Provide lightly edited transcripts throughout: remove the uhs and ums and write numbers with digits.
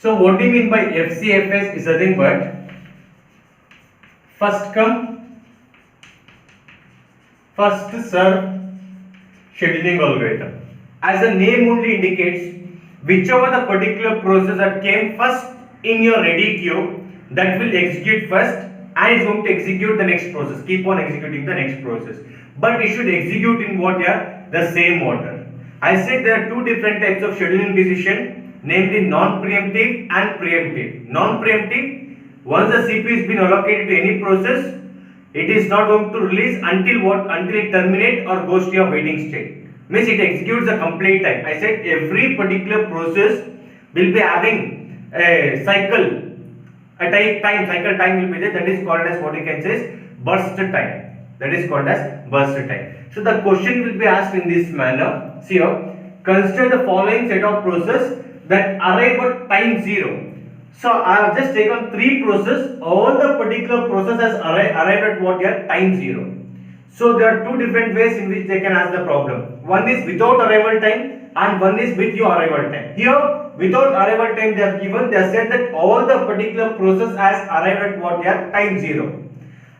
So what do you mean by FCFS is nothing but first come, first serve scheduling algorithm. As the name only indicates, whichever the particular process that came first in your ready queue, that will execute first and it's going to execute the next process, keep on executing the next process. But it should execute in what? Yeah, the same order. I said there are two different types of scheduling decision, namely non-preemptive and preemptive. Non-preemptive, once the CPU has been allocated to any process, it is not going to release until what? Until it terminates or goes to your waiting state. Means it executes the complete time. I said every particular process will be having a cycle, cycle time will be there. That is called as what you can say burst time. That is called as burst time. So the question will be asked in this manner. See here, consider the following set of process that arrive at time 0. So I have just taken three processes. All the particular process has arrived at what? Here time 0. So there are two different ways in which they can ask the problem. One is without arrival time and one is with your arrival time. Here without arrival time they have given, they have said that all the particular process has arrived at what? Here time 0.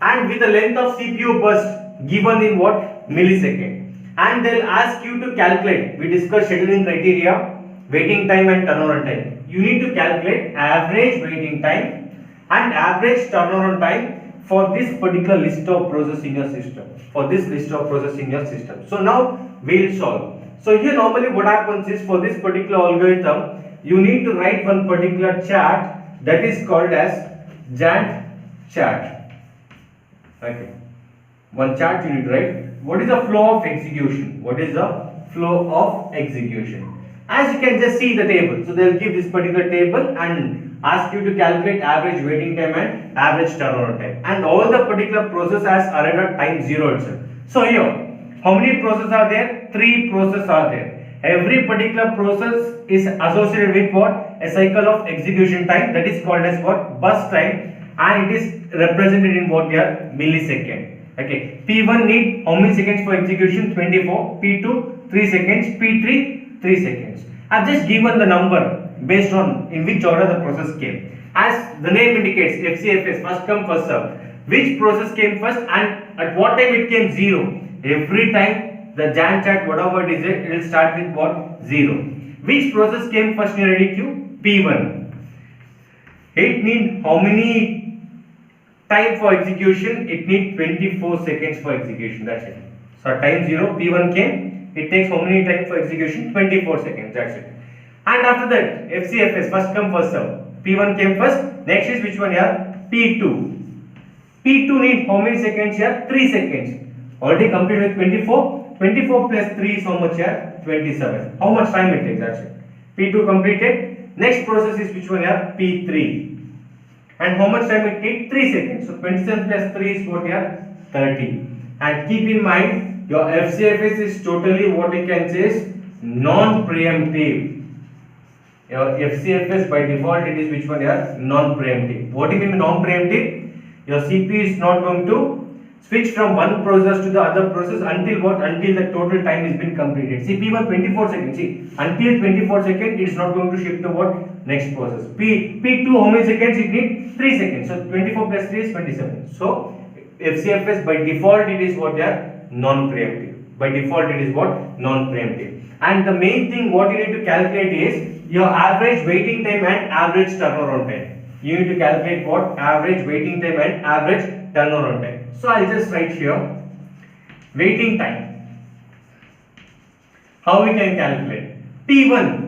And with the length of CPU burst given in what? Millisecond. And they will ask you to calculate. We discussed scheduling criteria, waiting time and turnaround time. You need to calculate average waiting time and average turnaround time for this particular list of process in your system. So now we'll solve. So here normally what happens is, for this particular algorithm, you need to write one particular chart that is called as Gantt chart. Okay. One chart you need to write. What is the flow of execution? As you can just see the table. So they will give this particular table and ask you to calculate average waiting time and average turnaround time. And all the particular process has arrived at time 0 itself. So here, how many processes are there? 3 processes are there. Every particular process is associated with what? A cycle of execution time, that is called as what? Burst time, and it is represented in what? Here, millisecond. Okay. P1 need how many seconds for execution? 24. P2 3 seconds. P3 3 seconds. I have just given the number based on in which order the process came. As the name indicates, FCFS, first come first serve. Which process came first and at what time it came? 0. Every time the Gantt chart, whatever it is, it will start with what? 0. Which process came first in your ready queue? P1. It need how many time for execution? It needs 24 seconds for execution. That's it. So at time 0, P1 came. It takes how many time for execution? 24 seconds. That's it. And after that, FCFS, first come first serve. P1 came first. Next is which one here? P2. P2 need how many seconds here? 3 seconds. Already completed with 24. 24 plus 3 is how much here? 27. How much time it takes? That's it. P2 completed. Next process is which one here? P3. And how much time it takes? 3 seconds. So 27 plus 3 is what here? 30. And keep in mind, your FCFS is totally what you can say is non-preemptive. Your FCFS by default it is which one here? Non-preemptive. What do you mean non-preemptive? Your CPU is not going to switch from one process to the other process until what? Until the total time has been completed. See, P1 24 seconds. See, until 24 seconds it is not going to shift to what? Next process. P2 how many seconds? It needs 3 seconds. So 24 plus 3 is 27. So FCFS by default it is what? Here non-preemptive. By default it is what? Non-preemptive. And the main thing what you need to calculate is your average waiting time and average turnaround time. You need to calculate what? Average waiting time and average turnaround time. So I'll just write here waiting time. How we can calculate? P1.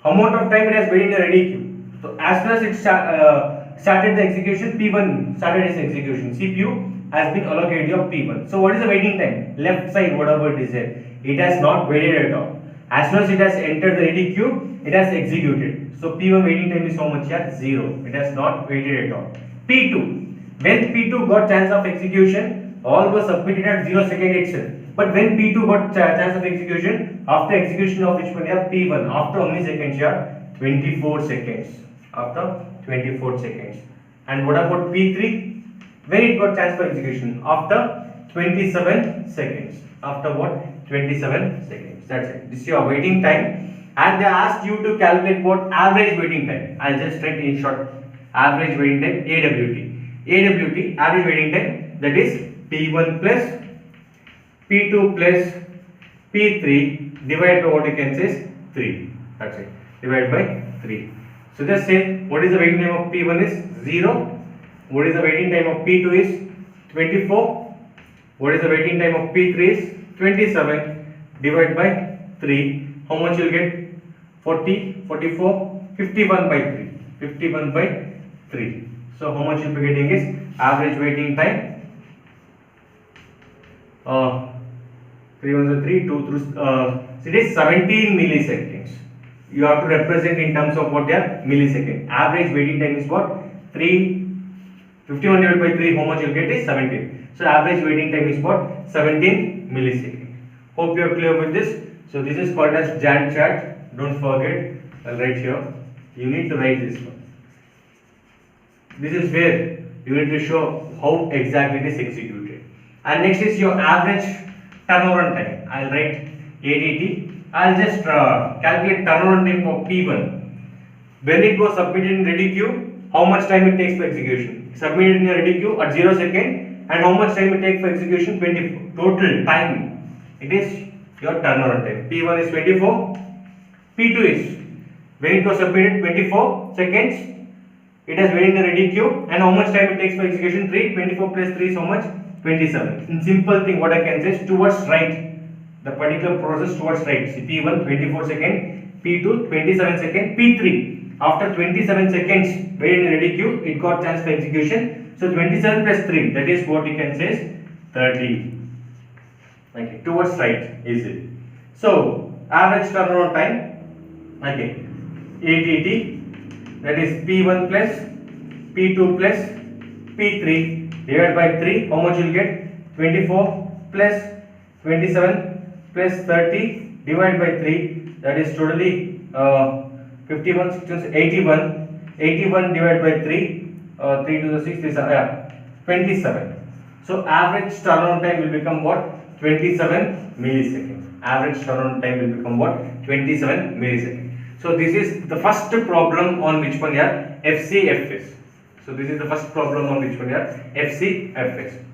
How amount of time it has waited in the ready queue. So as soon as it started the execution, P1 started its execution. CPU has been allocated of P1. So what is the waiting time? Left side, whatever it is there. It has not waited at all. As soon as it has entered the ready queue, it has executed. So P1 waiting time is how much here? 0. It has not waited at all. P2. When P2 got chance of execution, all was submitted at 0 second itself. But when P2 got chance of execution, after execution of which one here? P1. After how many seconds here? 24 seconds. After 24 seconds. And what about P3? When it got chance for execution? After 27 seconds. After what? 27 seconds. That's it. This is your waiting time. and they asked you to calculate what average waiting time. I'll just write in short average waiting time AWT average waiting time, that is P1 plus P2 plus P3 divided by what you can say is 3. That's it. Divided by 3. So just say what is the waiting time of P1 is 0. What is the waiting time of P2 is 24. What is the waiting time of P3 is 27. Divided by 3. How much you'll get? 40, 44, 51 by 3. 51 by 3. So how much you'll be getting is average waiting time. 3 ones are 3, 2 through, so it is 17 milliseconds. You have to represent in terms of what they are millisecond. Average waiting time is what? 51 divided by 3, how much you'll get is 17. So average waiting time is what? 17 milliseconds. Hope you are clear with this. So this is called as Gantt chart. Don't forget, I'll write here. You need to write this one. This is where you need to show how exactly it is executed. And next is your average turnaround time. I'll write ADT. I'll just calculate turnaround time for P1. When it was submitted in ready queue, how much time it takes for execution? Submitted in a ready queue at 0 second, and how much time it takes for execution? 24. Total time. It is your turnaround time. P1 is 24. P2 is when it was submitted 24 seconds. It has waited in the ready queue, and how much time it takes for execution? 3. 24 plus 3 is how much? 27. In simple thing, what I can say is towards right. The particular process towards right. See, P1 24 second, P2 27 second, P3 after 27 seconds waited in ready queue, it got chance for execution. So 27 plus 3, that is what you can say is 30. Okay, towards right is it. So average turnaround time, okay, ATT, that is P1 plus P2 plus P3 divided by 3, how much you will get? 24 plus 27 plus 30 divided by 3, that is totally 51, 61, 81. 81 divided by 3, 3 to the 6 is 27. So average turnaround time will become what? 27 milliseconds. Average turnaround time will become what? 27 milliseconds. So this is the first problem on which one here? FCFS. So this is the first problem on which one here? FCFS.